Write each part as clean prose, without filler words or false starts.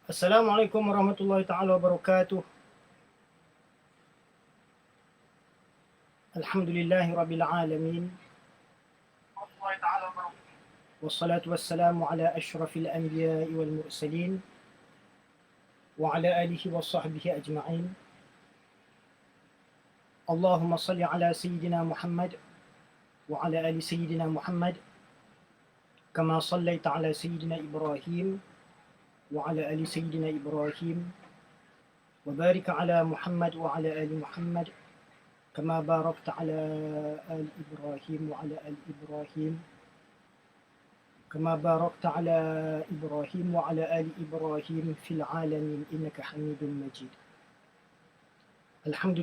Assalamualaikum warahmatullahi taala wabarakatuh. Alhamdulillahi rabbil alamin. Wassalatu wassalamu ala asyrafil anbiya'i wal mursalin wa ala alihi wa sahbihi ajma'in. Allahumma salli ala sayyidina Muhammad wa ala ali sayyidina Muhammad kama sallaita ala sayyidina Ibrahim wa ala ali sayyidina Ibrahim wa barik ala Muhammad wa ala ali Muhammad kama barakta ala ali Ibrahim wa ala ali Ibrahim كما باركت على إبراهيم وعلى آل إبراهيم في العالمين إنك حميد مجيد. الحمد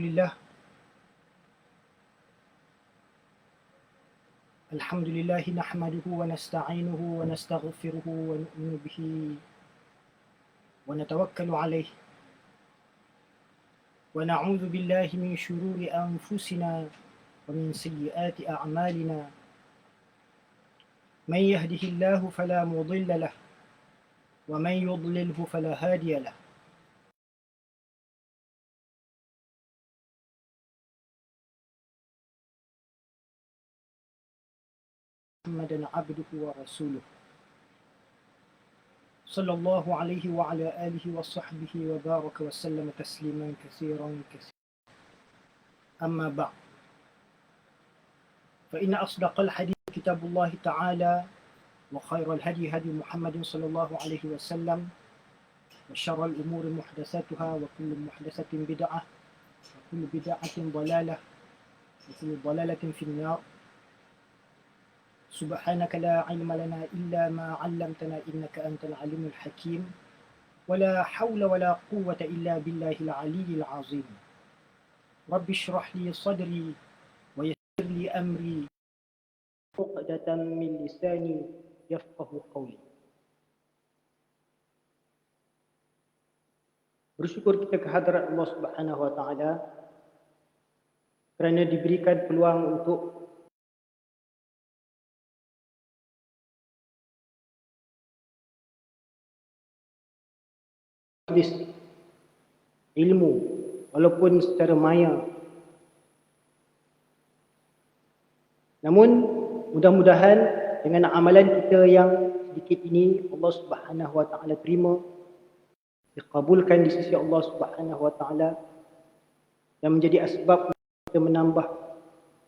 لله نحمده ونستعينه ونستغفره ونؤمن به ونتوكل عليه ونعوذ بالله من شرور أنفسنا ومن سيئات أعمالنا. من يهده الله فلا مضل له ومن يضلله فلا هادي له. محمدا عبده ورسوله صلى الله عليه وعلى آله وصحبه وبارك وسلم تسليما كثيرا. أما بعد، فإن أصدق الحديث كتاب الله تعالى وخير الهدي هدي محمد صلى الله عليه وسلم وشر الأمور محدثاتها وكل محدثة بدعة وكل بدعة ضلالة وكل ضلالة في النار. سبحانك لا علم لنا إلا ما علمتنا إنك أنت العليم الحكيم ولا حول ولا قوة إلا بالله العلي العظيم. رب اشرح لي صدري ويسر لي أمري عقدة من لساني يفقه قولي. Bersyukur kita kehadrat Allah Subhanahu wa taala kerana diberikan peluang untuk tulis ilmu walaupun secara maya. Namun mudah-mudahan dengan amalan kita yang sedikit ini Allah Subhanahu wa taala terima, dikabulkan di sisi Allah Subhanahu wa taala dan menjadi asbab kita menambah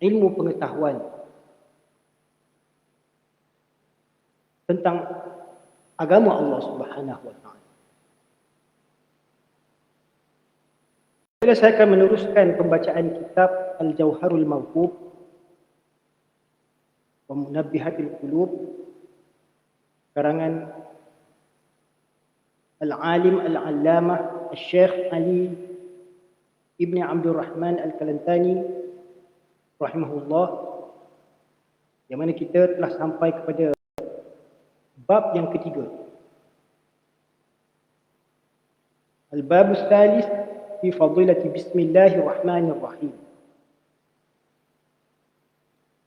ilmu pengetahuan tentang agama Allah Subhanahu wa taala. Saya akan meneruskan pembacaan kitab Al-Jawharul Mawhub wa Munabbihatil Qulub karangan Al-Alim Al-Allamah Al-Syekh Ali Ibn Abdul Rahman Al-Kalantani rahimahullah, yang mana kita telah sampai kepada bab yang ketiga. Al-Babus Thalith fi Fadilati Bismillahirrahmanirrahim,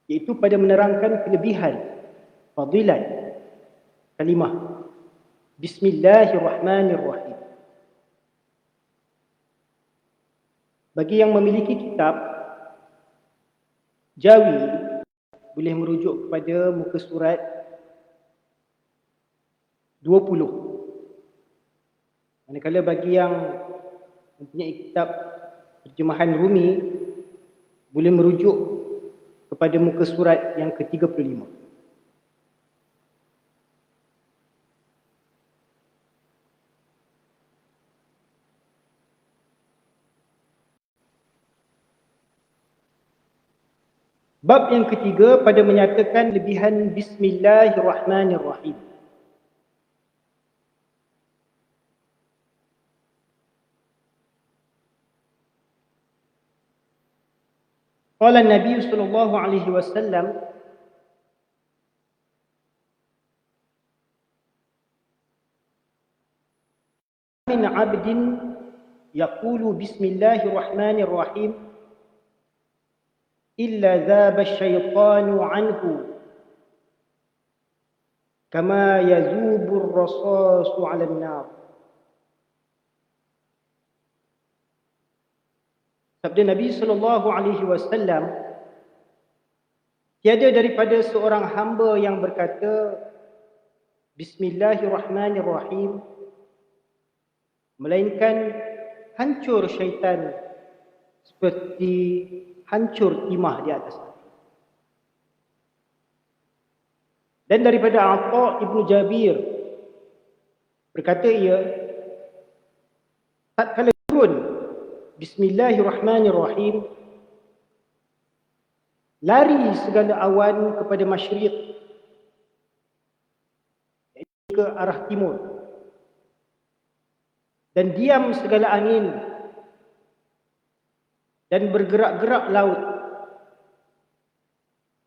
iaitu pada menerangkan kelebihan fadilat kalimah Bismillahirrahmanirrahim. Bagi yang memiliki kitab Jawi boleh merujuk kepada muka surat 20. Manakala bagi yang mempunyai kitab terjemahan Rumi boleh merujuk kepada muka surat yang ke-35. Bab yang ketiga pada menyatakan lebihan Bismillahirrahmanirrahim. Qala Nabi sallallahu alaihi wasallam, min 'abdin yaqulu Bismillahirrahmanirrahim illa dhaba asyaitanu anhu kama yazubu ar-rasasu 'ala an-nar. Sabda Nabi SAW, tiada daripada seorang hamba yang berkata Bismillahirrahmanirrahim melainkan hancur syaitan seperti hancur timah di atas api. Dan daripada Atha ibnu Jabir berkata ia, tatkala turun Bismillahirrahmanirrahim, lari segala awan kepada masyriq, ke arah timur, dan diam segala angin, dan bergerak-gerak laut,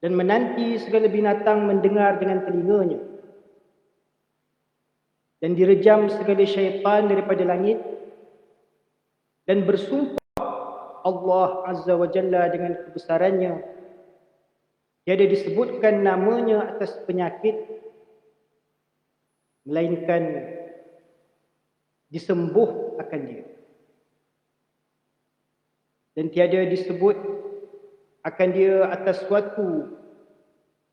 dan menanti segala binatang mendengar dengan telinganya, dan direjam segala syaitan daripada langit, dan bersumpah Allah Azza wa Jalla dengan kebesarannya, tiada disebutkan namanya atas penyakit, melainkan disembuh akan dia. Dan tiada disebut akan dia atas suatu,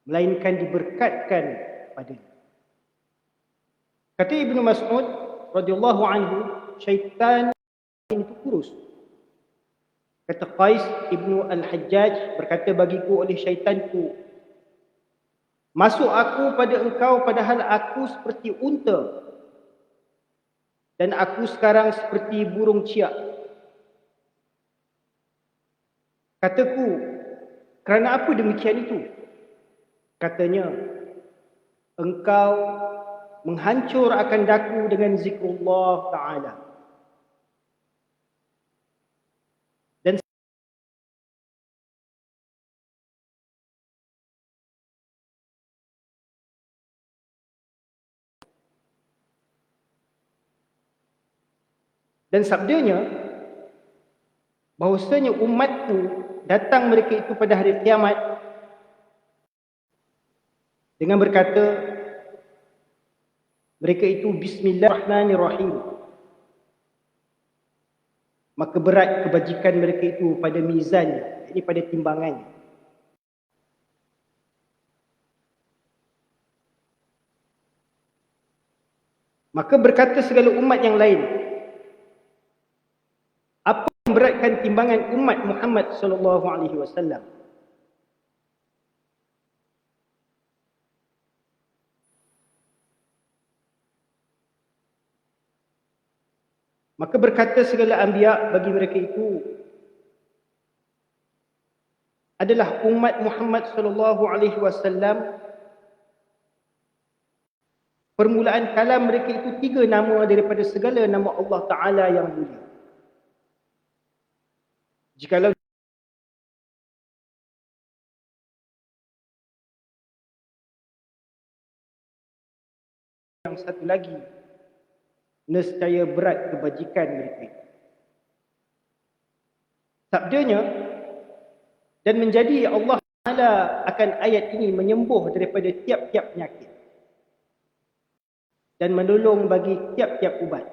melainkan diberkatkan padanya. Kata Ibnu Mas'ud radhiyallahu anhu, syaitan itu kurus. Kata Qais ibnu Al-Hajjaj berkata, bagiku oleh syaitanku, masuk aku pada engkau padahal aku seperti unta, dan aku sekarang seperti burung ciak. Kataku, kerana apa demikian itu? Katanya, engkau menghancur akan daku dengan zikrullah Ta'ala. Dan sabdanya, bahawasanya umatku datang mereka itu pada hari kiamat dengan berkata, mereka itu Bismillahirrahmanirrahim. Maka berat kebajikan mereka itu pada mizan, ini pada timbangan. Maka berkata segala umat yang lain, apa yang beratkan timbangan umat Muhammad sallallahu alaihi wasallam? Maka berkata segala anbiya bagi mereka itu adalah umat Muhammad sallallahu alaihi wasallam. Permulaan kalam mereka itu 3 nama daripada segala nama Allah Ta'ala yang mulia. Jikalau yang satu lagi, nescaya berat kebajikan mereka. Sabdanya, dan menjadi Allah Ta'ala akan ayat ini menyembuh daripada tiap-tiap penyakit dan menolong bagi tiap-tiap ubat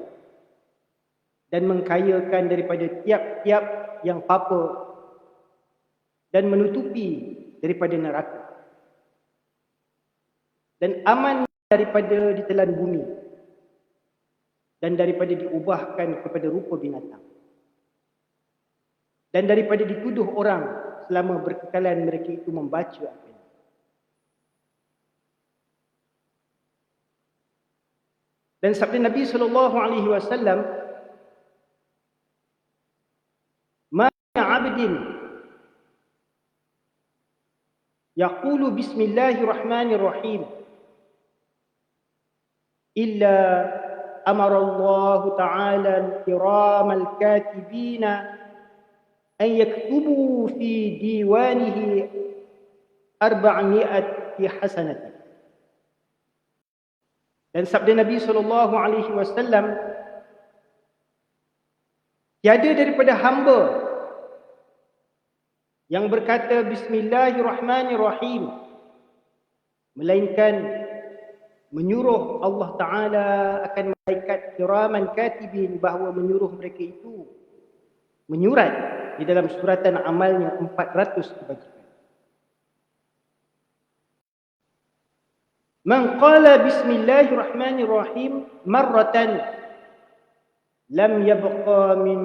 dan mengkayakan daripada tiap-tiap yang papa dan menutupi daripada neraka dan aman daripada ditelan bumi dan daripada diubahkan kepada rupa binatang dan daripada dituduh orang selama berkekalan mereka itu membaca apa ini. Dan sabda Nabi sallallahu alaihi wasallam, ma abdin yaqulu bismillahirrahmanirrahim illa amara Allah Ta'ala al-kiram al-katibina an yaktubu fi diwanihi 400 hasanah. Dan sabda Nabi sallallahu alaihi wasallam, tiada daripada hamba yang berkata Bismillahirrahmanirrahim melainkan menyuruh Allah Ta'ala akan malaikat kiraman katibin, bahawa menyuruh mereka itu menyurat di dalam suratan amalnya 400 kebajikan. Man qala bismillahirrahmanirrahim marratan lam yabqa min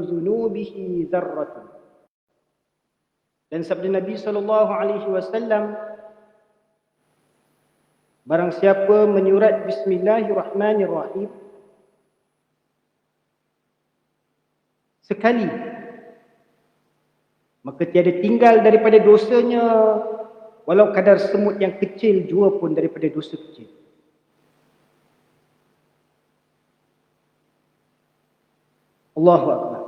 dhunubihi dzarratun. Dan sabda Nabi SAW, barang siapa menyurat bismillahirrahmanirrahim sekali, maka tiada tinggal daripada dosanya walau kadar semut yang kecil jua pun daripada dosa kecil. Allahu Akbar.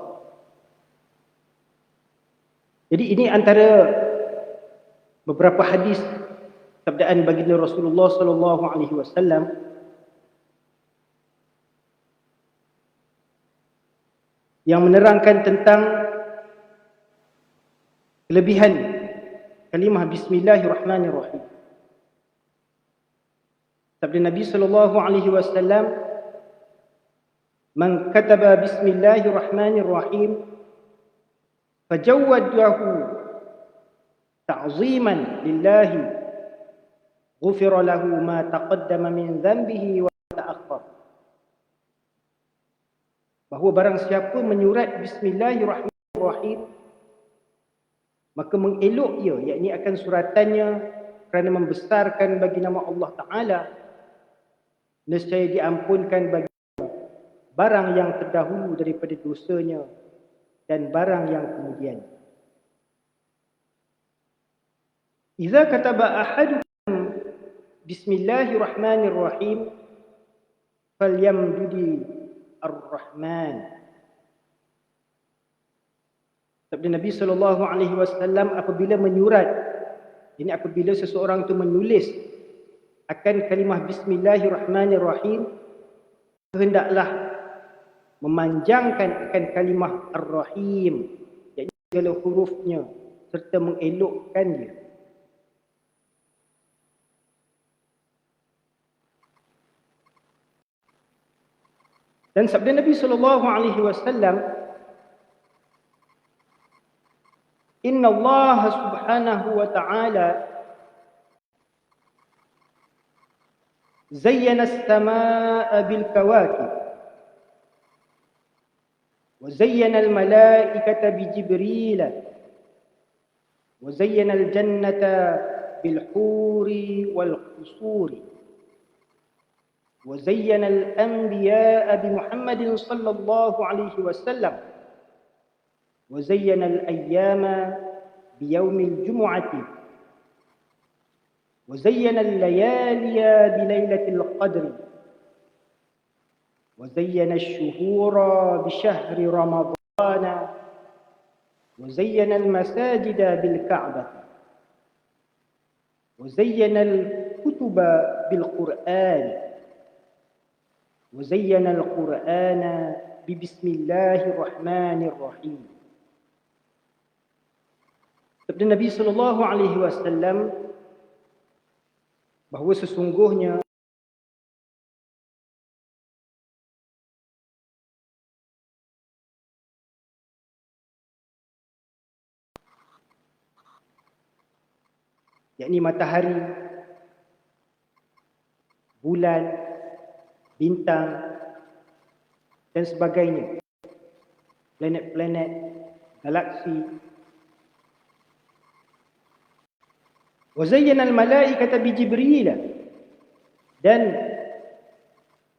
Jadi ini antara beberapa hadis sabdaan baginda Rasulullah sallallahu alaihi wasallam yang menerangkan tentang kelebihan kalimah bismillahirrahmanirrahim. Sabda Nabi sallallahu alaihi wasallam, "Man kataba bismillahirrahmanirrahim fajawwadahu ta'ziman lillahi ghufira lahu ma taqaddama min dhanbihi wa ta'akhkhar." Bahawa barang siapa menyurat bismillahirrahmanirrahim, maka mengelok ia, yakni akan suratannya kerana membesarkan bagi nama Allah Ta'ala, nescaya diampunkan bagi barang yang terdahulu daripada dosanya dan barang yang kemudian. Idza kataba ahadukum bismillahirrahmanirrahim falyamdudi ar-rahman. Sabda Nabi SAW, apabila menyurat, ini apabila seseorang itu menulis akan kalimah bismillahirrahmanirrahim, hendaklah memanjangkan akan kalimah ar-rahim, iaitu segala hurufnya serta mengelokkan dia. Dan sabda Nabi SAW, "Inna Allah subhanahu wa ta'ala zayyana as-samaa'a bil kawakib wa zayyana al-malaikata bi Jibril wa zayyana al-jannata bil huri wal qusuri wa zayyana al-anbiya'a bi Muhammadin sallallahu alaihi wasallam wa zayyana al-ayyama bi yaumil jumu'ati wa zayyana al-layaliya bi lailatul qadri وزين الشهور بشهر رمضان وزين المساجد بالكعبة وزين الكتب بالقرآن وزين القرآن ببسم الله الرحمن الرحيم. Sabda Nabi SAW bahawa sesungguhnya yakni matahari, bulan, bintang dan sebagainya, planet-planet, galaksi. Wa zayyana al-malaikata bi Jibril, dan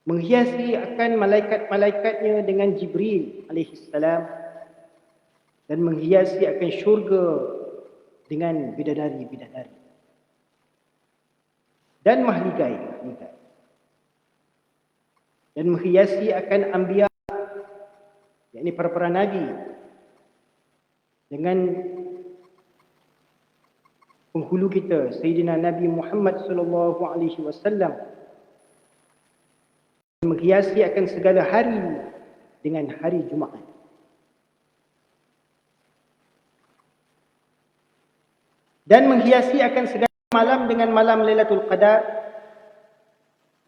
menghiasi akan malaikat-malaikatnya dengan Jibril alaihi salam, dan menghiasi akan syurga dengan bidadari-bidadari dan mahligai, dan menghiasi akan anbiya, yakni para nabi, dengan penghulu kita Sayyidina Nabi Muhammad sallallahu alaihi wasallam, menghiasi akan segala hari dengan hari Jumaat. Dan menghiasi akan segala malam dengan malam Lailatul Qadar,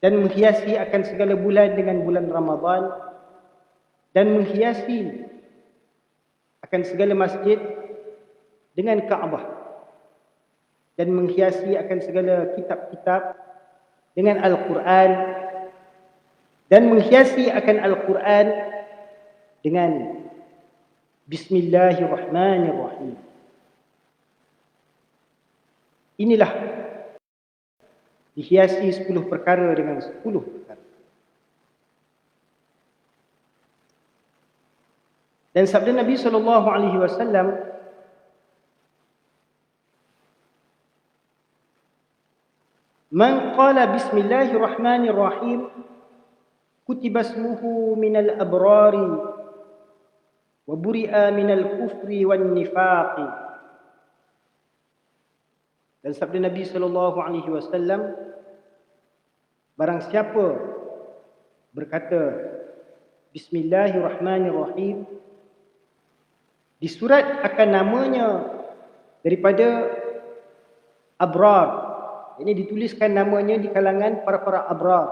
dan menghiasi akan segala bulan dengan bulan Ramadan, dan menghiasi akan akan segala masjid dengan Kaabah dan menghiasi akan segala kitab-kitab dengan Al-Quran dan menghiasi akan Al-Quran dengan Bismillahirrahmanirrahim. Inilah dihiasi 10 perkara dengan 10 perkara. Dan sabda Nabi SAW, "Man qala bismillahirrahmanirrahim kutiba ismuhu minal abrari wa buri'a minal kufri wan nifaqi." Dan sabda Nabi SAW, barang siapa berkata Bismillahirrahmanirrahim, disurat akan namanya daripada abrar. Ini dituliskan namanya di kalangan para abrar,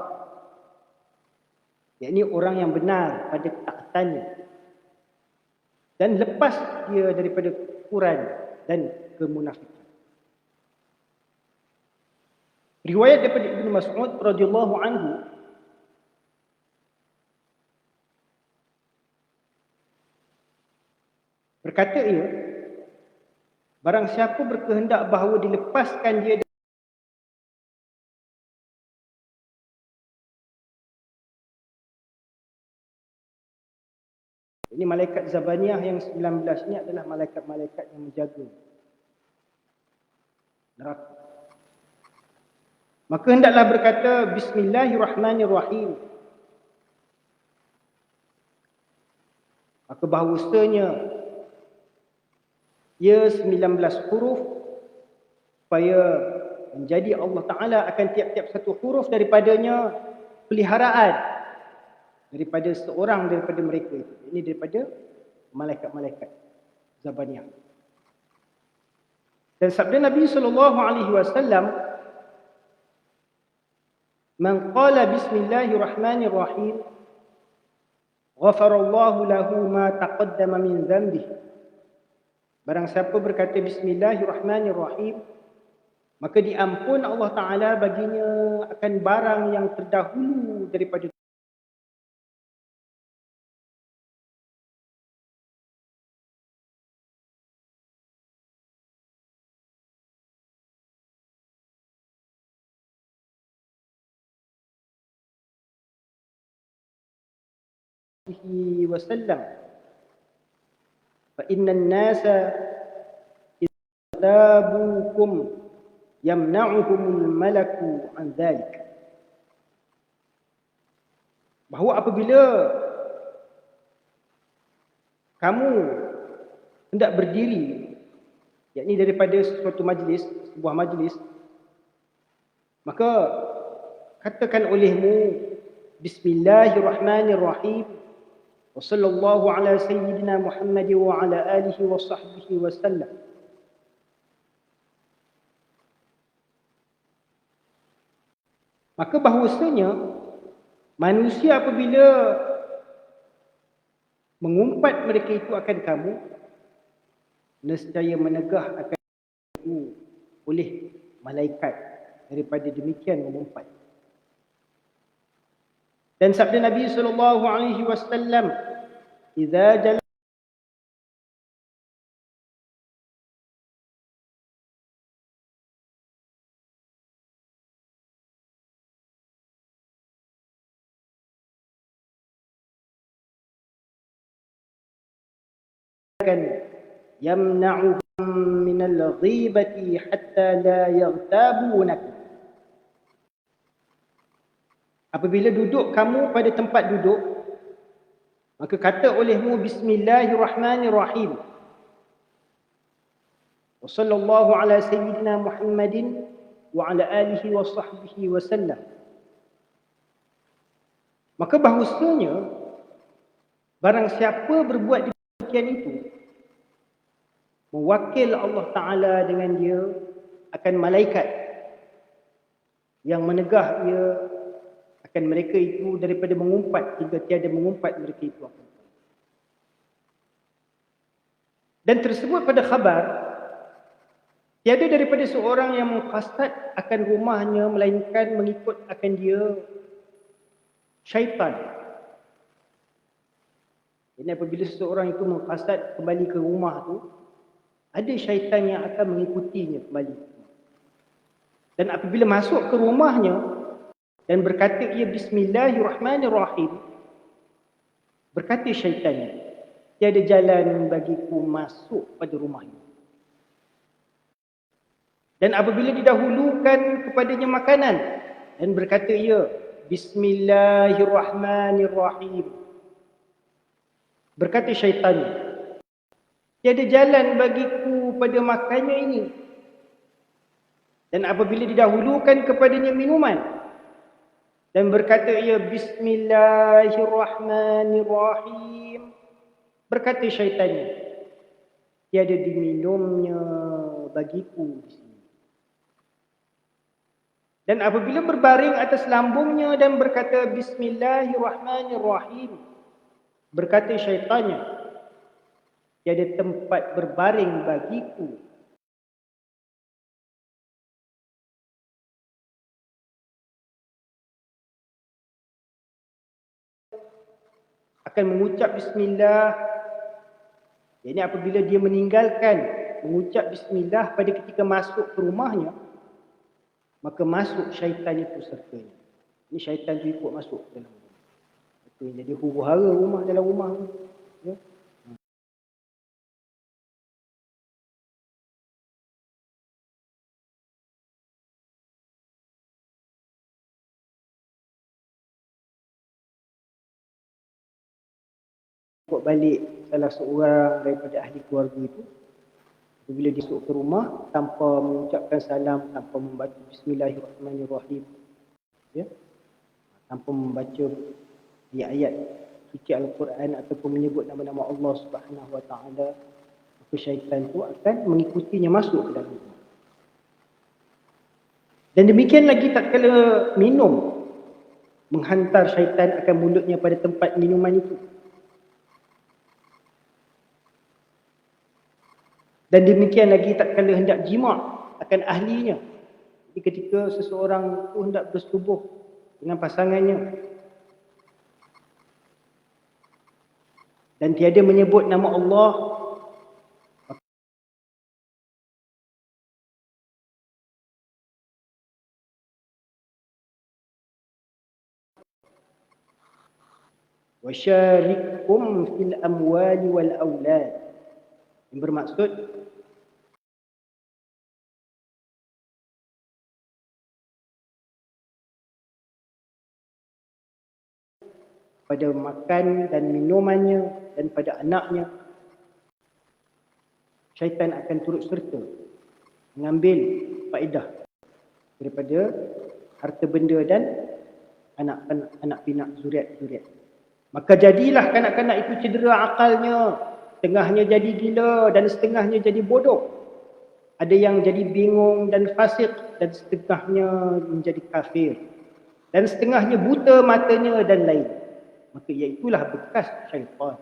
yakni orang yang benar pada ketaatannya, dan lepas dia daripada kekufuran dan kemunafikan. Riwayat daripada Ibnu Mas'ud radhiyallahu anhu, berkata ia, barang siapa berkehendak bahawa dilepaskan dia ini malaikat Zabaniyah yang 19 ni adalah malaikat-malaikat yang menjaga neraka. Maka hendaklah berkata Bismillahirrahmanirrahim. Maka bahawasanya ia 19 huruf, supaya menjadi Allah Ta'ala akan tiap-tiap satu huruf daripadanya peliharaan daripada seorang daripada mereka itu. Ini daripada malaikat-malaikat Zabaniyah. Dan sabda Nabi SAW, "Man qala bismillahirrahmanirrahim ghafarallahu lahu ma taqaddama min dhanbihi." Barang siapa berkata bismillahirrahmanirrahim, maka diampun Allah Ta'ala baginya akan barang yang terdahulu daripada wasallam. Fa innan nasa idzabukum yamna'uhumul malaku an dhalik. Bahawa apabila kamu hendak berdiri, yakni daripada sebuah majlis, maka katakan olehmu Bismillahirrahmanirrahim wa sallallahu ala sayyidina Muhammad wa ala alihi wa sahbihi wa sallam. Maka bahawasanya manusia apabila mengumpat mereka itu akan kamu, nescaya menegah akan itu oleh malaikat daripada demikian mengumpat. Dan sabda Nabi SAW, "Idza jala yamna'uhum minal ghibati hatta la yaghtabunak." Apabila duduk kamu pada tempat duduk, maka kata olehmu Bismillahirrahmanirrahim. Wa sallallahu ala sayyidina Muhammadin wa ala alihi wa sahbihi wa sallam. Maka bahawasanya barang siapa berbuat demikian itu, mewakil Allah Ta'ala dengan dia akan malaikat yang menegah dia akan mereka itu daripada mengumpat hingga tiada mengumpat mereka itu akan. Dan tersebut pada khabar, tiada daripada seorang yang mengqasad akan rumahnya melainkan mengikut akan dia syaitan. Jadi apabila seseorang itu mengqasad kembali ke rumah tu, ada syaitan yang akan mengikutinya kembali. Dan apabila masuk ke rumahnya dan berkata ia Bismillahirrahmanirrahim, berkata syaitannya, tiada jalan bagiku masuk pada rumah ini. Dan apabila didahulukan kepadanya makanan dan berkata ia Bismillahirrahmanirrahim, berkata syaitannya, tiada jalan bagiku pada makannya ini. Dan apabila didahulukan kepadanya minuman dan berkata ia Bismillahirrahmanirrahim, berkata syaitannya, tiada diminumnya bagiku di sini. Dan apabila berbaring atas lambungnya dan berkata Bismillahirrahmanirrahim, berkata syaitannya, tiada tempat berbaring bagiku. Akan mengucap bismillah. Jadi apabila dia meninggalkan mengucap bismillah pada ketika masuk ke rumahnya, maka masuk syaitan itu sertanya. Ini syaitan itu ikut masuk dalam rumah. Itu jadi huru-hara rumah dalam rumah. Ya. Ikut balik salah seorang daripada ahli keluarga itu, bila dia masuk ke rumah tanpa mengucapkan salam, tanpa membaca Bismillahirrahmanirrahim, ya, tanpa membaca ayat suci Al-Quran ataupun menyebut nama-nama Allah Subhanahu Wa Taala, maka syaitan itu akan mengikutinya masuk ke dalam rumah. Dan demikian lagi tatkala minum, menghantar syaitan akan mulutnya pada tempat minuman itu. Dan demikian lagi tatkala hendak jima' akan ahlinya. Jadi ketika seseorang itu hendak bersetubuh dengan pasangannya dan tiada menyebut nama Allah, wa syarikhum fil amwali wal aulad, yang bermaksud pada makan dan minumannya dan pada anaknya. Syaitan akan turut serta mengambil faedah daripada harta benda dan anak pinak zuriat-zuriat. Maka jadilah kanak-kanak itu cedera akalnya, setengahnya jadi gila dan setengahnya jadi bodoh. Ada yang jadi bingung dan fasik dan setengahnya menjadi kafir. Dan setengahnya buta matanya dan lain. Maka iaitulah bekas syaitan.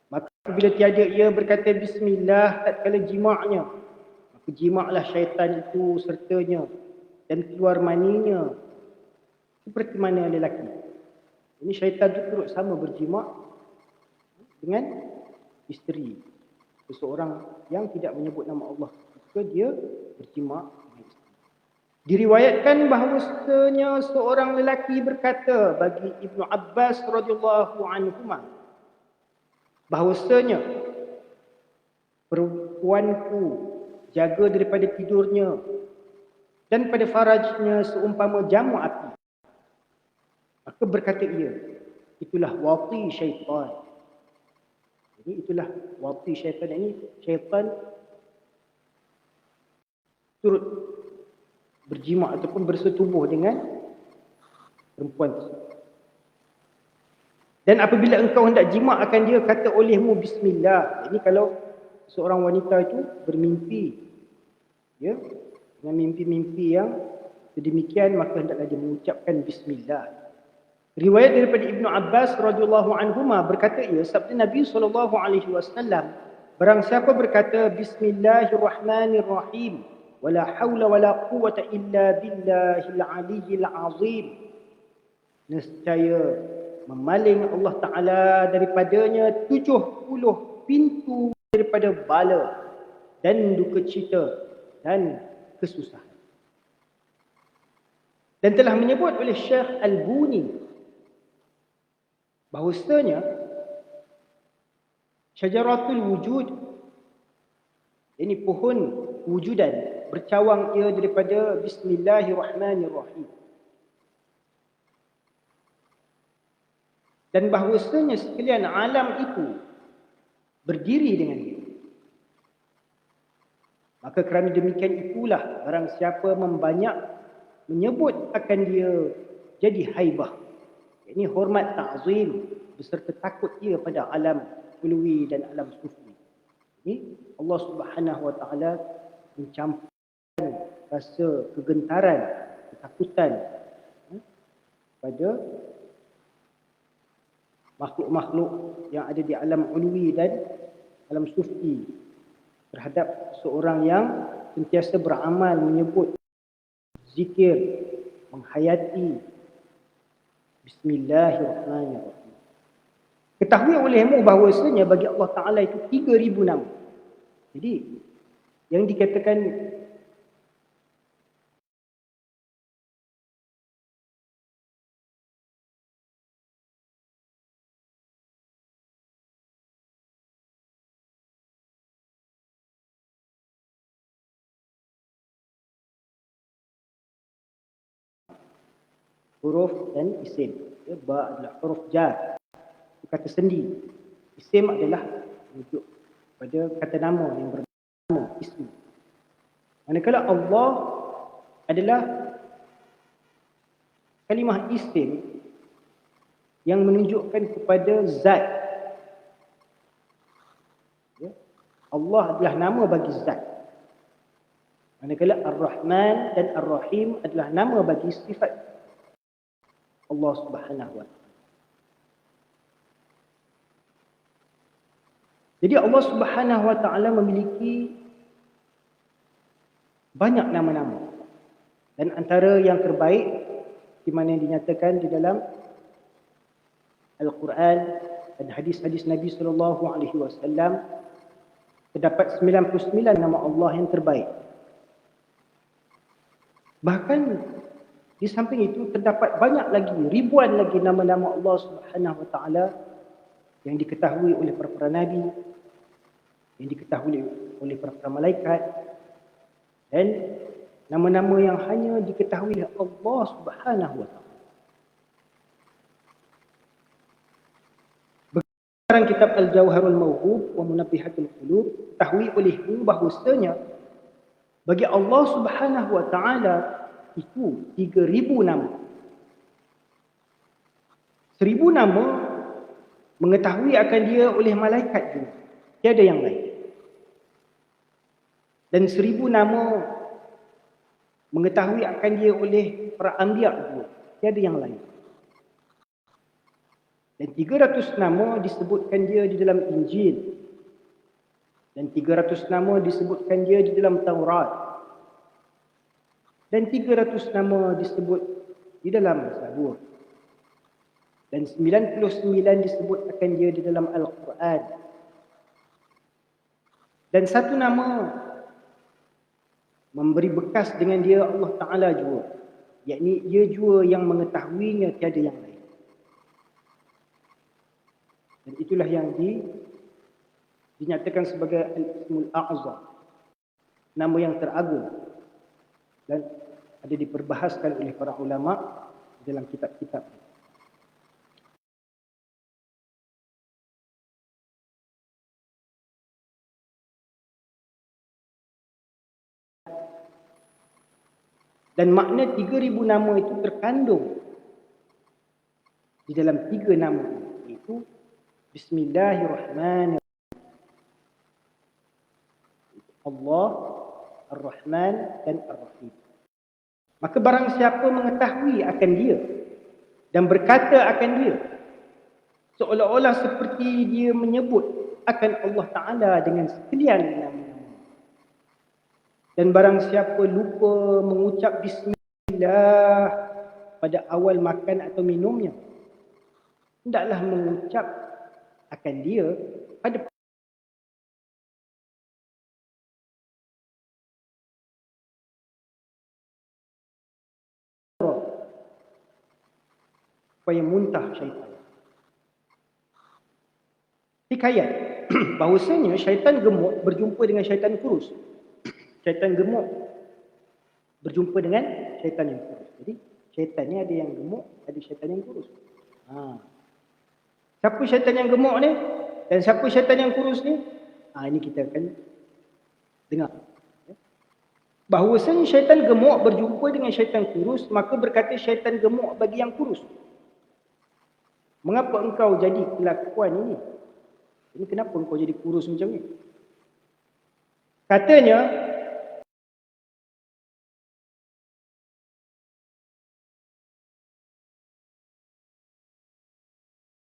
Maka bila tiada ia berkata bismillah tatkala jima'nya, maka jima'lah syaitan itu sertanya dan keluar maninya seperti mana lelaki. Ini syaitan itu turut sama berjima' dengan isteri. Seseorang yang tidak menyebut nama Allah, maka dia berjima' dengan isteri. Diriwayatkan bahawasanya seorang lelaki berkata bagi Ibnu Abbas radhiyallahu anhuma, bahawasanya perempuanku jaga daripada tidurnya dan pada farajnya seumpama jamu api. Maka berkata ia, itulah wati syaitan. Jadi itulah wati syaitan. Ini syaitan turut berjima' ataupun bersetubuh dengan perempuan tersebut. Dan apabila engkau hendak jima' akan dia, kata olehmu bismillah. Ini kalau seorang wanita itu bermimpi, ya, dengan mimpi-mimpi yang sedemikian maka hendaklah dia mengucapkan bismillah. Riwayat daripada Ibnu Abbas radhiyallahu anhuma berkata ia sabda Nabi SAW, barang siapa berkata bismillahirrahmanirrahim wala haula wala quwwata illa billahil aliyyil azim, nescaya memaling Allah Ta'ala daripadanya 70 pintu daripada bala dan duka cita dan kesusahan. Dan telah menyebut oleh Syekh Al-Buni bahawasanya syajaratul wujud, ini pohon wujudan, bercawang ia daripada bismillahirrahmanirrahim. Dan bahawasanya sekalian alam itu berdiri dengan dia. Maka kerana demikian itulah barang siapa membanyak menyebut akan dia jadi haibah, ini hormat ta'zim beserta takut ia pada alam ulwi dan alam sufi. Ini Allah Subhanahu wa taala mencampurkan rasa kegentaran, ketakutan pada makhluk-makhluk yang ada di alam ulwi dan alam sufi terhadap seorang yang sentiasa beramal menyebut zikir, menghayati bismillahirrahmanirrahim. Ketahui olehmu bahawasanya bagi Allah Ta'ala itu 3,000 nama. Jadi yang dikatakan huruf dan isim. Ba adalah huruf jar, kata sendi. Isim adalah merujuk pada kata nama yang bernama ismi. Manakala Allah adalah kalimah isim yang menunjukkan kepada zat. Ya. Allah adalah nama bagi zat. Manakala Ar-Rahman dan Ar-Rahim adalah nama bagi sifat Allah Subhanahu wa taala. Jadi Allah Subhanahu wa taala memiliki banyak nama-nama. Dan antara yang terbaik di mana yang dinyatakan di dalam Al-Quran dan hadis-hadis Nabi sallallahu alaihi wasallam, terdapat 99 nama Allah yang terbaik. Bahkan di samping itu terdapat banyak lagi, ribuan lagi nama-nama Allah Subhanahu wa taala yang diketahui oleh para nabi, yang diketahui oleh para malaikat, dan nama-nama yang hanya diketahui oleh Allah Subhanahu wa taala. Dalam kitab Al-Jawharul Mawhub wa Munabbihatul Qulub, ketahui olehmu bahawasanya bagi Allah Subhanahu wa taala itu 3,000 nama. 1,000 nama mengetahui akan dia oleh malaikat juga, tiada yang lain. Dan 1,000 nama mengetahui akan dia oleh para anbiya juga, tiada yang lain. Dan 300 nama disebutkan dia di dalam Injil. Dan 300 nama disebutkan dia di dalam Taurat. Dan 300 nama disebut di dalam Zabur. Dan 99 disebut akan dia di dalam Al-Quran. Dan satu nama memberi bekas dengan dia Allah Ta'ala juga. Yakni dia juga yang mengetahuinya, tiada yang lain. Dan itulah yang dinyatakan sebagai Al-Ismul A'zam, nama yang teragung. Dan ada diperbahaskan oleh para ulama dalam kitab-kitab. Dan makna 3,000 nama itu terkandung di dalam 3 nama, iaitu Bismillahirrahmanirrahim. Allah, Ar-Rahman dan Ar-Rahim. Maka barang siapa mengetahui akan dia dan berkata akan dia, seolah-olah seperti dia menyebut akan Allah Ta'ala dengan sekalian nama-nama. Dan barang siapa lupa mengucap bismillah pada awal makan atau minumnya, hendaklah mengucap akan dia pada supaya muntah syaitan. Hikayat bahawasanya syaitan gemuk berjumpa dengan syaitan kurus. Syaitan gemuk berjumpa dengan syaitan yang kurus. Jadi syaitan ni ada yang gemuk, ada syaitan yang kurus. Siapa syaitan yang gemuk ni dan siapa syaitan yang kurus ni? Ini kita akan dengar. Bahawasanya syaitan gemuk berjumpa dengan syaitan kurus, maka berkata syaitan gemuk bagi yang kurus, mengapa engkau jadi kelakuan ini? Ini kenapa engkau jadi kurus macam ni? Katanya,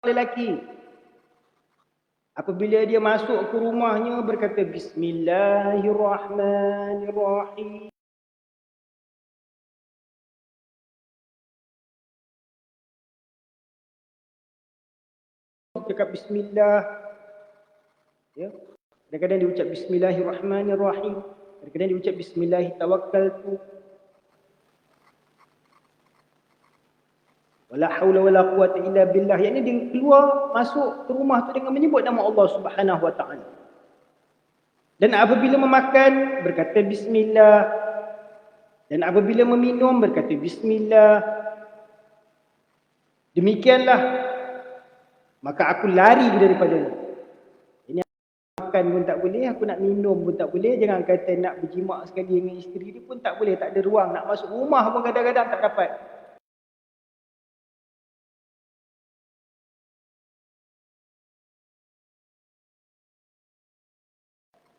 lelaki apabila dia masuk ke rumahnya berkata Bismillahirrahmanirrahim. Cakap Bismillah, ya. Kadang-kadang dia ucap Bismillahirrahmanirrahim, kadang-kadang dia ucap Bismillahirrahmanirrahim. Wala haula wala quwata illa billah. Yang ini dia keluar masuk ke rumah tu dengan menyebut nama Allah Subhanahu wa taala. Dan apabila memakan berkata bismillah, dan apabila meminum berkata bismillah. Demikianlah maka aku lari daripadanya. Ini makan pun tak boleh, aku nak minum pun tak boleh, jangan kata nak berjimak sekali dengan isteri dia pun tak boleh, tak ada ruang, nak masuk rumah pun kadang-kadang tak dapat.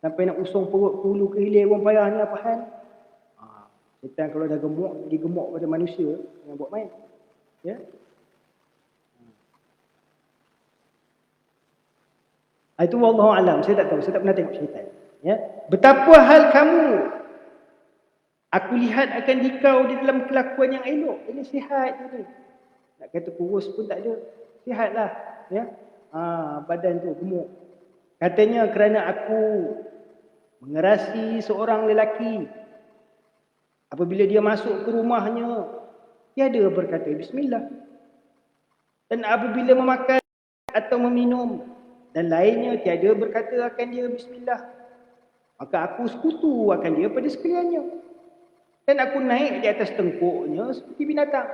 Sampai nak usung perut ke hulu ke hilir pun payah ni apa hal? Syaitan kalau dah gemuk, dia gemuk pada manusia, jangan buat main. Ya? Itu wallahu alam, saya tak tahu, saya tak pernah tengok syaitan. Ya? Betapa hal kamu, aku lihat akan dikau di dalam kelakuan yang elok. Ini sihat je ni. Nak kata kurus pun tak ada, sihatlah. Ya? Badan tu gemuk. Katanya kerana aku mengerasi seorang lelaki, apabila dia masuk ke rumahnya, tiada berkata bismillah. Dan apabila memakan atau meminum dan lainnya, tiada berkata akan dia bismillah. Maka aku sekutu akan dia pada sekaliannya. Dan aku naik di atas tengkuknya seperti binatang.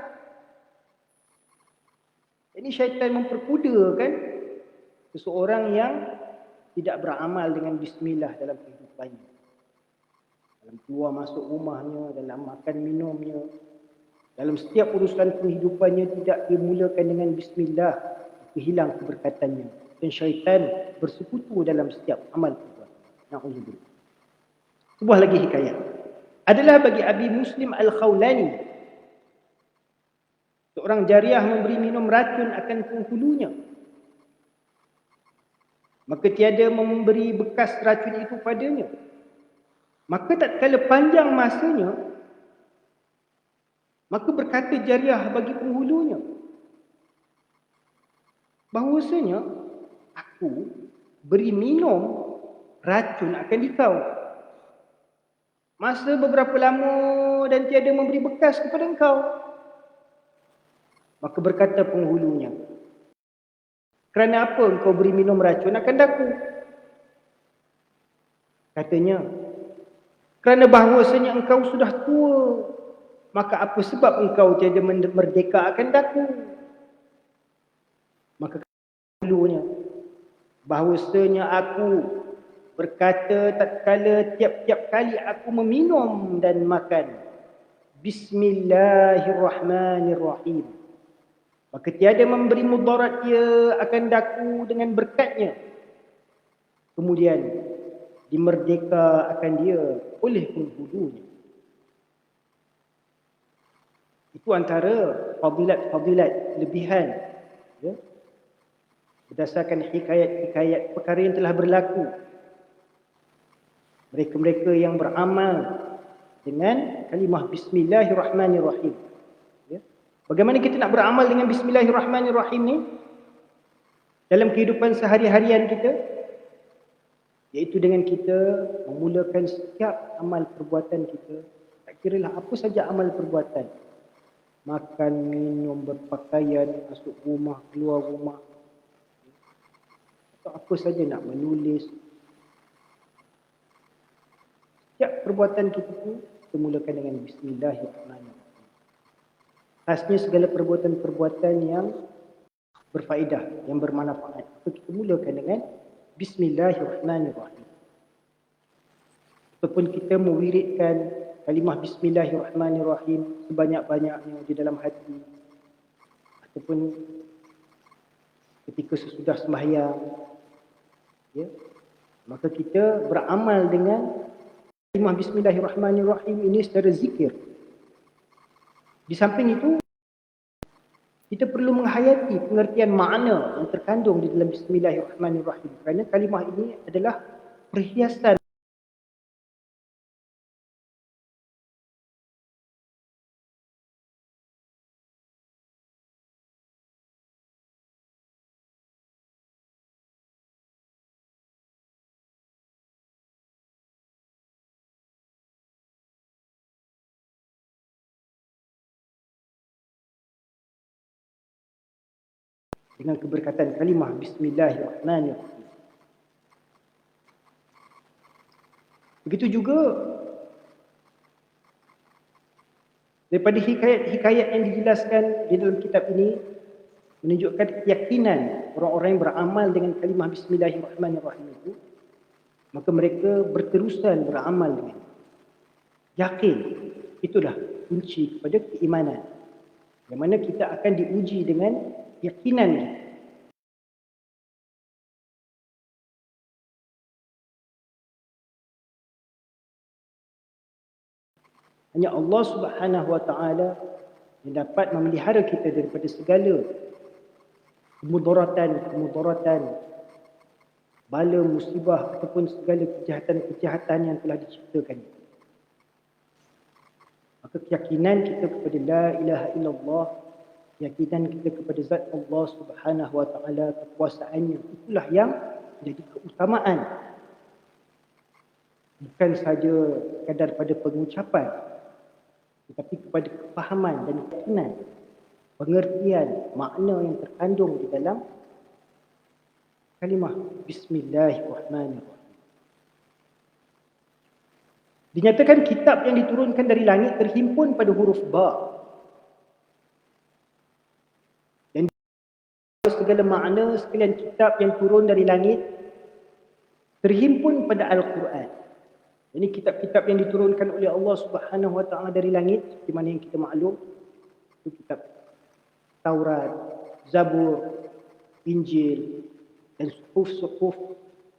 Ini syaitan memperkudakan seseorang yang tidak beramal dengan bismillah dalam kehidupannya. Dalam keluar masuk rumahnya, dalam makan minumnya, dalam setiap urusan kehidupannya tidak dimulakan dengan bismillah, hilang keberkatannya. Dan syaitan bersekutu dalam setiap amal perbuatan. Na'udzubillah. Sebuah lagi hikayat. Adalah bagi Abi Muslim Al-Khawlani, seorang jariah memberi minum racun akan penghulunya. Maka tiada memberi bekas racun itu padanya. Maka tatkala panjang masanya, maka berkata jariah bagi penghulunya, bahawasanya aku beri minum racun akan dikau. Masa beberapa lama dan tiada memberi bekas kepada engkau. Maka berkata penghulunya, kerana apa engkau beri minum racun akan daku? Katanya, kerana bahawasanya engkau sudah tua, maka apa sebab engkau tiada merdeka akan daku? Maka penghulunya, bahawasanya aku berkata tatkala tiap-tiap kali aku meminum dan makan Bismillahirrahmanirrahim, maka tiada memberi mudarat dia akan daku dengan berkatnya. Kemudian dimerdeka akan dia oleh penghulunya. Itu antara fadilat-fadilat lebihan, ya, berdasarkan hikayat-hikayat perkara yang telah berlaku. Mereka-mereka yang beramal dengan kalimah Bismillahirrahmanirrahim. Ya. Bagaimana kita nak beramal dengan Bismillahirrahmanirrahim ni dalam kehidupan sehari-harian kita? Iaitu dengan kita memulakan setiap amal perbuatan kita. Tak kiralah apa saja amal perbuatan. Makan, minum, berpakaian, masuk rumah, keluar rumah. Atau apa saja nak menulis. Setiap perbuatan kita tu, kita mulakan dengan Bismillahirrahmanirrahim. Khasnya segala perbuatan-perbuatan yang berfaedah, yang bermanfaat. Itu kita mulakan dengan Bismillahirrahmanirrahim. Ataupun kita mewiridkan kalimah Bismillahirrahmanirrahim sebanyak-banyaknya di dalam hati. Ataupun ketika sesudah sembahyang. Ya, maka kita beramal dengan kalimah Bismillahirrahmanirrahim ini secara zikir. Di samping itu, kita perlu menghayati pengertian makna yang terkandung di dalam Bismillahirrahmanirrahim. Kerana kalimah ini adalah perhiasan dengan keberkatan kalimah Bismillahirrahmanirrahim. Begitu juga daripada hikayat-hikayat yang dijelaskan di dalam kitab ini menunjukkan keyakinan orang-orang yang beramal dengan kalimah Bismillahirrahmanirrahim itu, maka mereka berterusan beramal dengan yakin. Itulah kunci kepada keimanan. Yang mana kita akan diuji dengan keyakinan kita. Hanya Allah Subhanahu Wa Taala yang dapat memelihara kita daripada segala kemudaratan, bala, musibah ataupun segala kejahatan-kejahatan yang telah diciptakan. Maka keyakinan kita kepada la ilaha illallah, keyakinan kita kepada zat Allah Subhanahu Wa Taala, kekuasaannya, itulah yang menjadi keutamaan. Bukan saja sekadar pada pengucapan, tetapi kepada kefahaman dan keyakinan, pengertian, makna yang terkandung di dalam kalimah Bismillahirrahmanirrahim. Dinyatakan kitab yang diturunkan dari langit terhimpun pada huruf ba. Dan segala makna sekalian kitab yang turun dari langit terhimpun pada Al-Quran. Ini kitab-kitab yang diturunkan oleh Allah Subhanahu Wa Taala dari langit, seperti mana yang kita maklum, itu kitab Taurat, Zabur, Injil dan suhuf-suhuf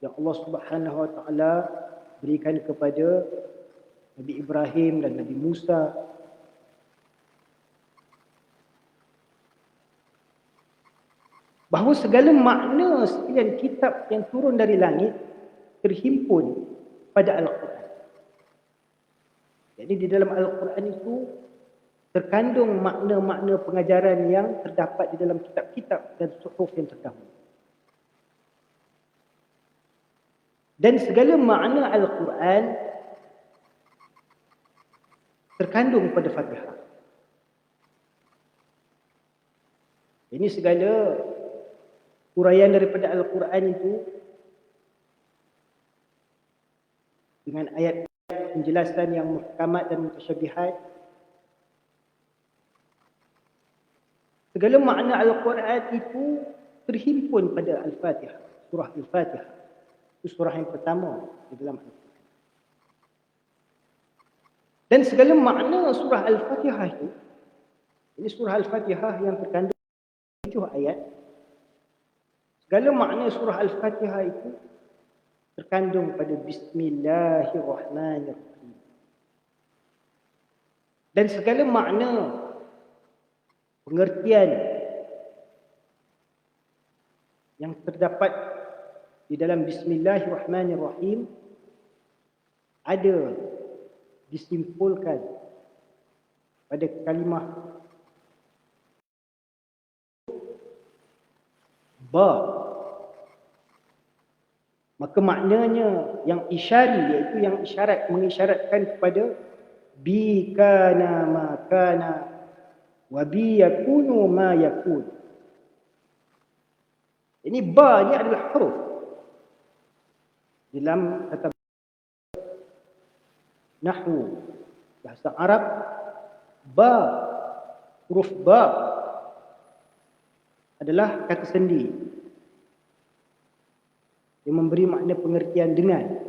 yang Allah Subhanahu Wa Taala berikan kepada Nabi Ibrahim dan Nabi Musa. Bahawa segala makna sekalian kitab yang turun dari langit terhimpun pada Al-Quran. Jadi di dalam Al-Quran itu terkandung makna-makna pengajaran yang terdapat di dalam kitab-kitab dan suhuf yang terdahulu. Dan segala makna Al-Quran terkandung pada Fatihah. Ini segala uraian daripada Al-Quran itu dengan ayat penjelasan yang muhkamat dan mutasyabihat. Segala makna Al-Quran itu terhimpun pada Al-Fatihah, surah Al-Fatihah. Itu surah yang pertama di dalam Al-Quran. Dan segala makna surah Al-Fatihah itu, ini surah Al-Fatihah yang terkandung 7 ayat. Segala makna surah Al-Fatihah itu terkandung pada Bismillahirrahmanirrahim. Dan segala makna pengertian yang terdapat di dalam Bismillahirrahmanirrahim ada disimpulkan pada kalimah ba, maka maknanya yang isyari, iaitu yang mengisyaratkan kepada bi kana ma kana wa bi yakunu ma yakun. Ini ba ni adalah huruf dalam kata nahwu bahasa Arab. Ba, huruf ba adalah kata sendi yang memberi makna pengertian dengan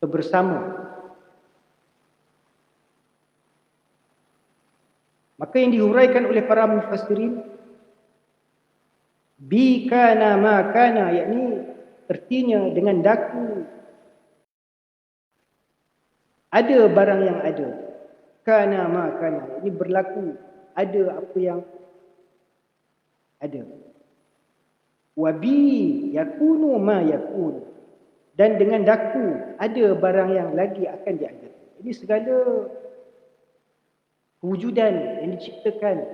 atau bersama. Maka yang dihuraikan oleh para mufassirin, bi kana ma kana, yakni artinya dengan daku ada barang yang ada. Kana ma kana, ini berlaku ada apa yang ada. Wa bi yakunu ma yakun, dan dengan daku ada barang yang lagi akan diada. Ini segala kewujudan yang diciptakan,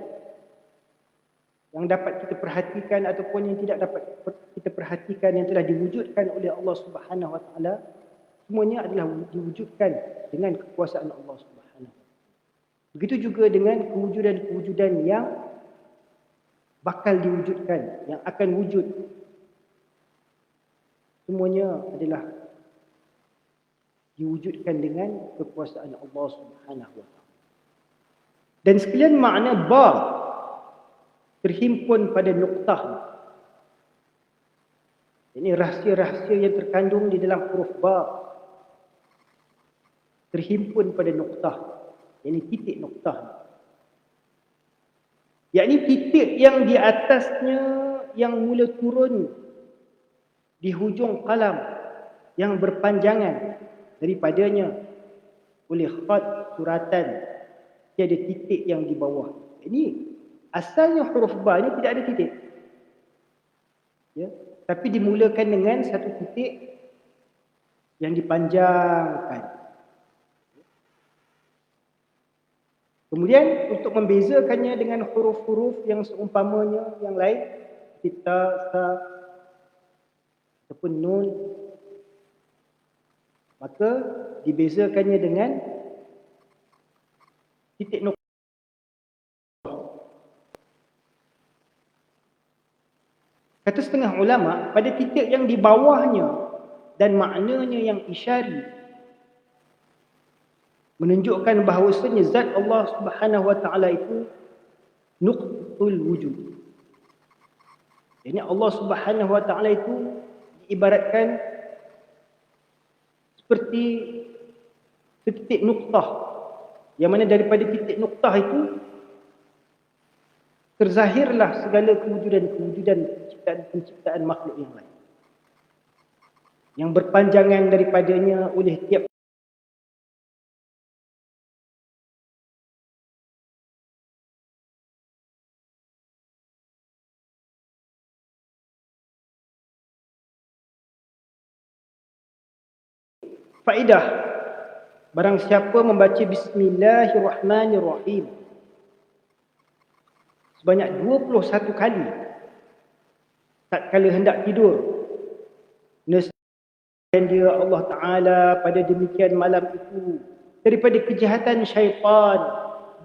yang dapat kita perhatikan ataupun yang tidak dapat kita perhatikan, yang telah diwujudkan oleh Allah Subhanahu Wa Taala, semuanya adalah diwujudkan dengan kekuasaan Allah Subhanahu. Begitu juga dengan kewujudan-kewujudan yang bakal diwujudkan, yang akan wujud, semuanya adalah diwujudkan dengan kekuasaan Allah Subhanahu Wa Taala. Dan sekalian makna ba terhimpun pada nuktah. Ini rahsia-rahsia yang terkandung di dalam huruf ba terhimpun pada nuktah, yakni titik nuktah. Yakni titik yang di atasnya yang mula turun di hujung kalam yang berpanjangan daripadanya oleh khat suratan, tiada titik yang di bawah. Ini asalnya huruf ba ini tidak ada titik. Ya, tapi dimulakan dengan satu titik yang dipanjangkan. Kemudian untuk membezakannya dengan huruf-huruf yang seumpamanya yang lain, kita sa ataupun nun, maka dibezakannya dengan titik nuktah. Kata setengah ulama, pada titik yang di bawahnya dan maknanya yang isyari, menunjukkan bahawasanya zat Allah Subhanahu Wa Taala itu nuqtul wujud. Jadi Allah Subhanahu Wa Taala itu diibaratkan seperti titik nuktah, yang mana daripada titik nuktah itu terzahirlah segala kewujudan-kewujudan penciptaan makhluk yang lain, yang berpanjangan daripadanya oleh tiap faedah. Barang siapa membaca Bismillahirrahmanirrahim sebanyak 21 kali tatkala hendak tidur, nescaya dia Allah Ta'ala pada demikian malam itu daripada kejahatan syaitan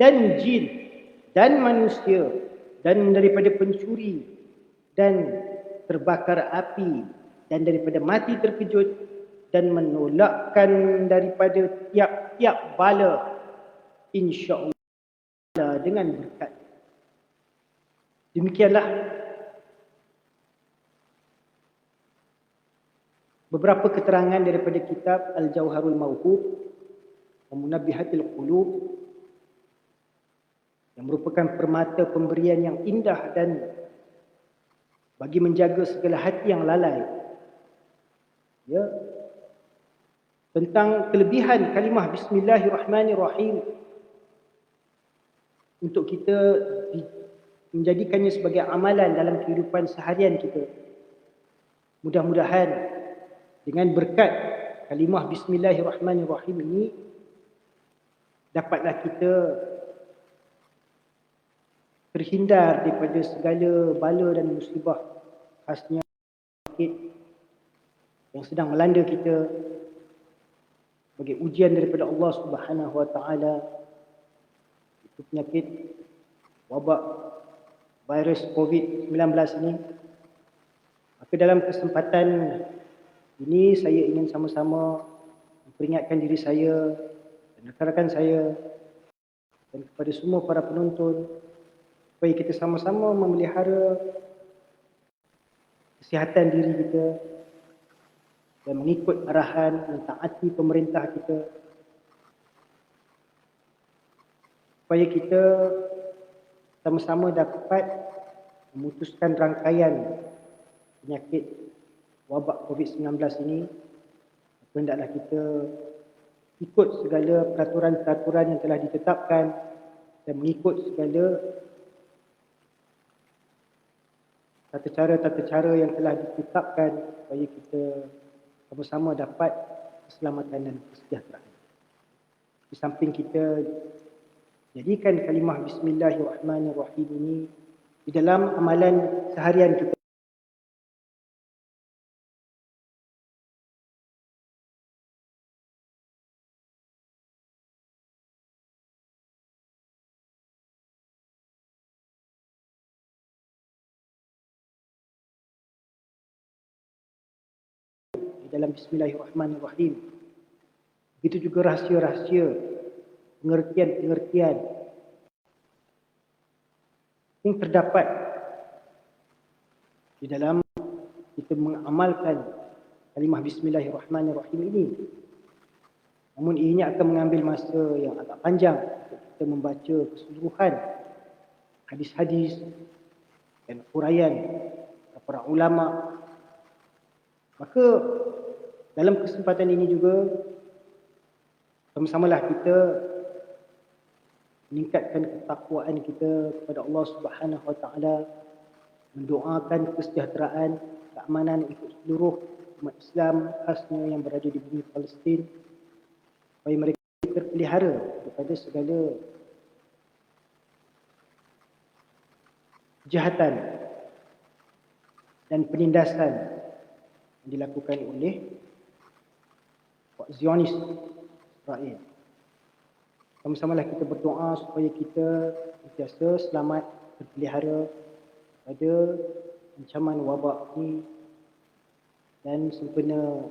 dan jin dan manusia, dan daripada pencuri dan terbakar api, dan daripada mati terkejut, dan menolakkan daripada tiap-tiap bala, insya-Allah dengan berkat. Demikianlah beberapa keterangan daripada kitab Al-Jauharul Mawhub wa Munabbihatil Qulub, yang merupakan permata pemberian yang indah dan bagi menjaga segala hati yang lalai. Ya, tentang kelebihan kalimah Bismillahirrahmanirrahim untuk kita menjadikannya sebagai amalan dalam kehidupan seharian kita. Mudah-mudahan dengan berkat kalimah Bismillahirrahmanirrahim ini dapatlah kita terhindar daripada segala bala dan musibah, khasnya penyakit yang sedang melanda kita sebagai ujian daripada Allah Subhanahu Wa Taala. Itu penyakit wabak virus COVID-19 ini. Maka dalam kesempatan ini saya ingin sama-sama memperingatkan diri saya dan rakan-rakan saya dan kepada semua para penonton supaya kita sama-sama memelihara kesihatan diri kita dan mengikut arahan, mentaati pemerintah kita supaya kita sama-sama dapat memutuskan rangkaian penyakit wabak COVID-19 ini. Hendaklah kita ikut segala peraturan-peraturan yang telah ditetapkan dan mengikut segala tata cara yang telah ditetapkan supaya kita sama-sama dapat keselamatan dan kesejahteraan. Di samping kita jadikan kalimah Bismillahirrahmanirrahim ini di dalam amalan seharian kita. Dalam Bismillahirrahmanirrahim. Begitu juga rahsia-rahsia, pengertian-pengertian yang terdapat di dalam kita mengamalkan kalimah Bismillahirrahmanirrahim ini. Namun ianya akan mengambil masa yang agak panjang untuk kita membaca keseluruhan hadis-hadis dan uraian para ulama. Maka dalam kesempatan ini juga sama-samalah kita meningkatkan ketakwaan kita kepada Allah Subhanahu Wa Taala, mendoakan kesejahteraan, keamanan untuk seluruh umat Islam, khasnya yang berada di bumi Palestin, supaya mereka terpelihara daripada segala kejahatan dan penindasan yang dilakukan oleh Zionis Israel. Sama-samalah kita berdoa supaya kita sentiasa selamat terpelihara pada ancaman wabak ini dan sempena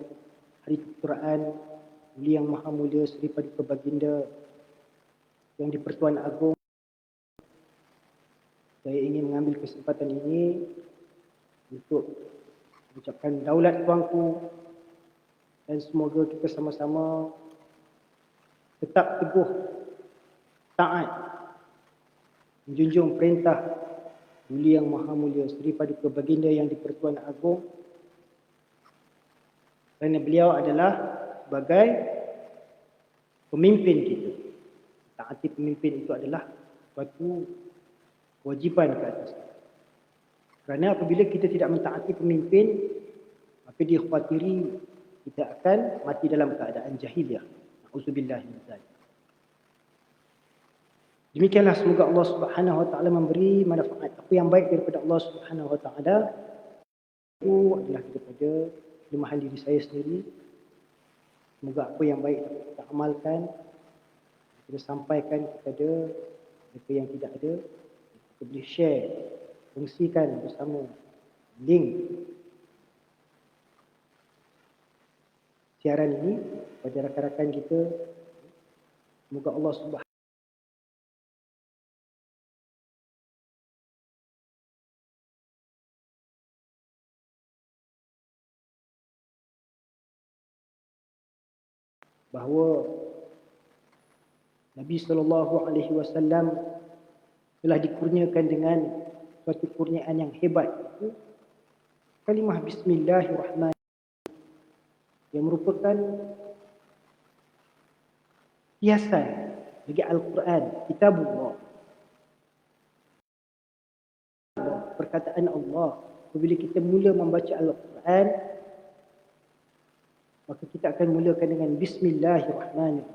Hari Keturunan Yang Maha Mulia Seri Paduka Baginda yang di-Pertuan Agong. Saya ingin mengambil kesempatan ini untuk mengucapkan daulat Tuanku dan semoga kita sama-sama tetap teguh, taat, menjunjung perintah Yang Maha Mulia Seri Paduka Baginda yang di-Pertuan Agong, kerana beliau adalah sebagai pemimpin kita. Taati pemimpin itu adalah suatu kewajipan ke atas kita. Kerana apabila kita tidak mentaati pemimpin, maka dikhawatiri kita akan mati dalam keadaan jahiliah. Na'udzubillah min dzalik. Demikianlah, semoga Allah Subhanahu Wa Taala memberi manfaat. Apa yang baik daripada Allah Subhanahu Wa Taala itu adalah daripada kelemahan diri saya sendiri. Semoga apa yang baik dapat kita amalkan, kita sampaikan kepada mereka yang tidak ada. Kita boleh share, kongsikan bersama link siaran ini kepada rakan-rakan kita. Semoga Allah Subhanahu bahawa Nabi SAW telah dikurniakan dengan suatu kurniaan yang hebat, itu kalimah Bismillahirrahmanirrahim, yang merupakan hiasan bagi Al-Quran, kitabullah. perkataan Allah. Apabila kita mula membaca Al-Quran, maka kita akan mulakan dengan Bismillahirrahmanirrahim.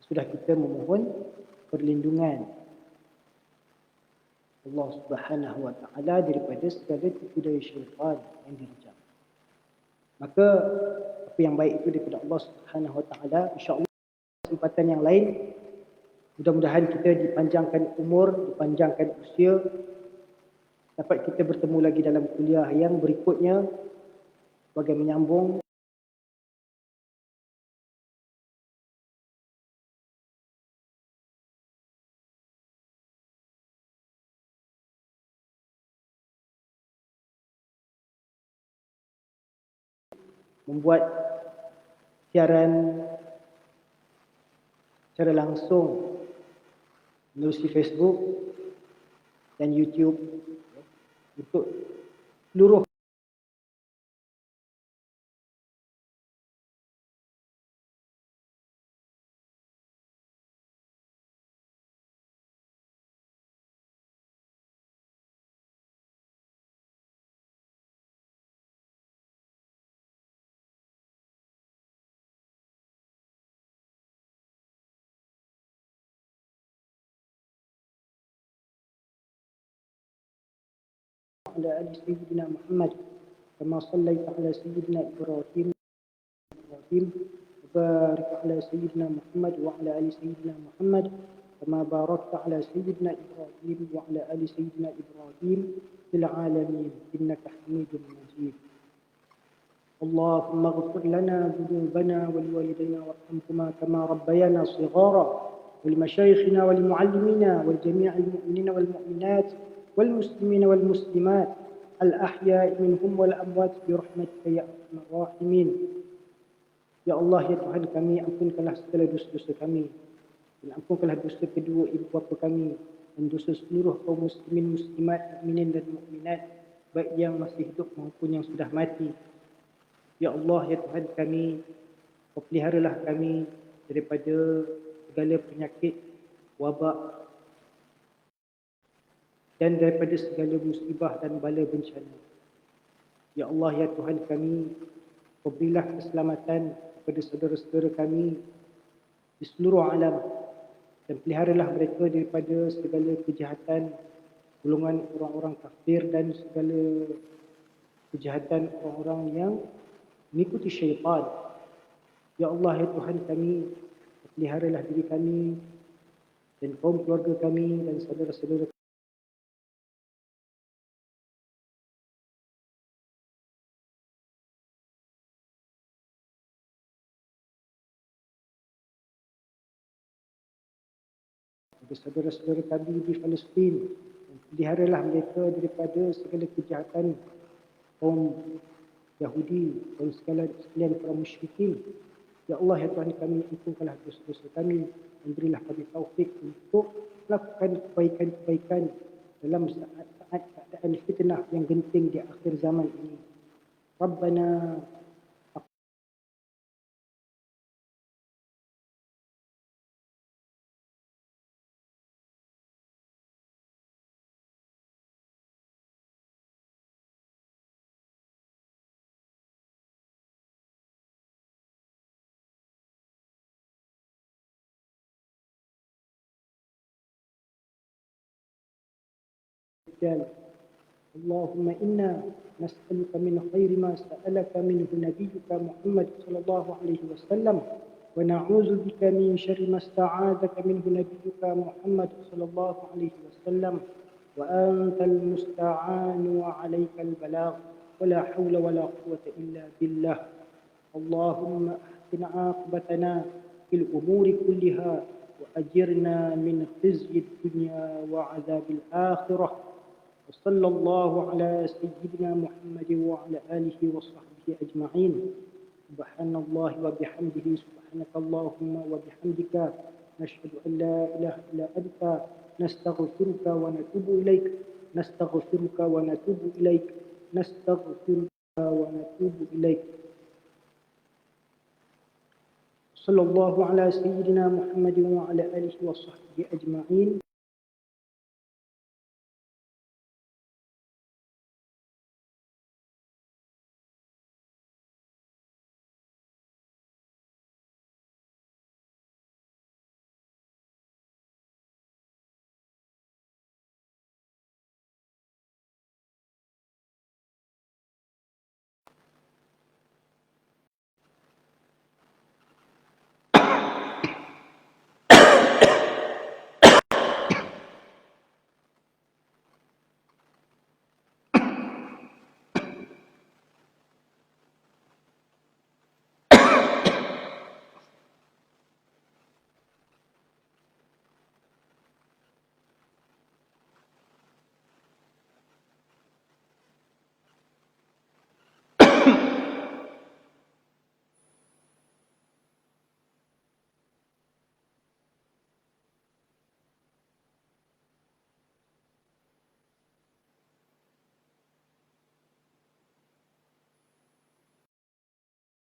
Sudah kita memohon perlindungan Allah Subhanahu wa taala daripada segala tipu daya syaitan yang direjam. Maka apa yang baik itu daripada Allah Subhanahu wa taala, insya-Allah kesempatan yang lain mudah-mudahan kita dipanjangkan umur, dipanjangkan usia, dapat kita bertemu lagi dalam kuliah yang berikutnya sebagai menyambung membuat siaran secara langsung melalui Facebook dan YouTube untuk seluruh على آل سيدنا محمد كما صليت على سيدنا إبراهيم وبارك على سيدنا محمد وعلى آل سيدنا محمد كما باركت على سيدنا إبراهيم وعلى آل سيدنا إبراهيم في العالمين إنك حميد مجيد. اللهم اغفر لنا ذنوبنا ولوالدينا وارحمهما كما ربيانا صغارا ولمشايخنا ولمعلمينا ولجميع المؤمنين والمؤمنات والمسلمين والمسلمات الأحياء منهم والأموات برحمتك يا أرحم الراحمين. Ya Allah, ya Tuhan kami, ampunkanlah segala dosa-dosa kami, dan ampunkanlah dosa kedua ibu bapa kami, dan dosa seluruh kaum muslimin, muslimat, mukminin dan mukminat, baik yang masih hidup maupun yang sudah mati. Ya Allah, ya Tuhan kami, peliharalah kami daripada segala penyakit, wabak, dan daripada segala musibah dan bala bencana. Ya Allah, ya Tuhan kami, berilah keselamatan kepada saudara-saudara kami di seluruh alam, dan peliharalah mereka daripada segala kejahatan golongan orang-orang kafir dan segala kejahatan orang-orang yang mengikuti syaitan. Ya Allah, ya Tuhan kami, peliharalah diri kami dan kaum keluarga kami dan saudara-saudara saudara-saudara kami di Palestin, dan peliharalah mereka daripada segala kejahatan kaum Yahudi dan sekalian para musyrikin. Ya Allah, ya Tuhan kami, ampunkanlah dosa-dosa kami dan berilah kami taufik untuk melakukan kebaikan-kebaikan dalam saat-saat keadaan fitnah yang genting di akhir zaman ini. Rabbana اللهم إنا نسألك من خير ما سألك منه نبيك محمد صلى الله عليه وسلم، ونعوذ بك من شر ما استعاذك منه نبيك محمد صلى الله عليه وسلم، وأنت المستعان وعليك البلاغ، ولا حول ولا قوة إلا بالله. اللهم أحسن عاقبتنا في الأمور كلها، وأجرنا من خزي الدنيا وعذاب الآخرة. وصلى الله على سيدنا محمد وعلى آله وصحبه أجمعين. سبحان الله وبحمده، سبحانك اللهم وبحمدك، نشهد أن لا إله إلا أنت، نستغفرك ونتوب إليك، نستغفرك ونتوب إليك، نستغفرك ونتوب إليك. صلى الله على سيدنا محمد وعلى آله وصحبه أجمعين.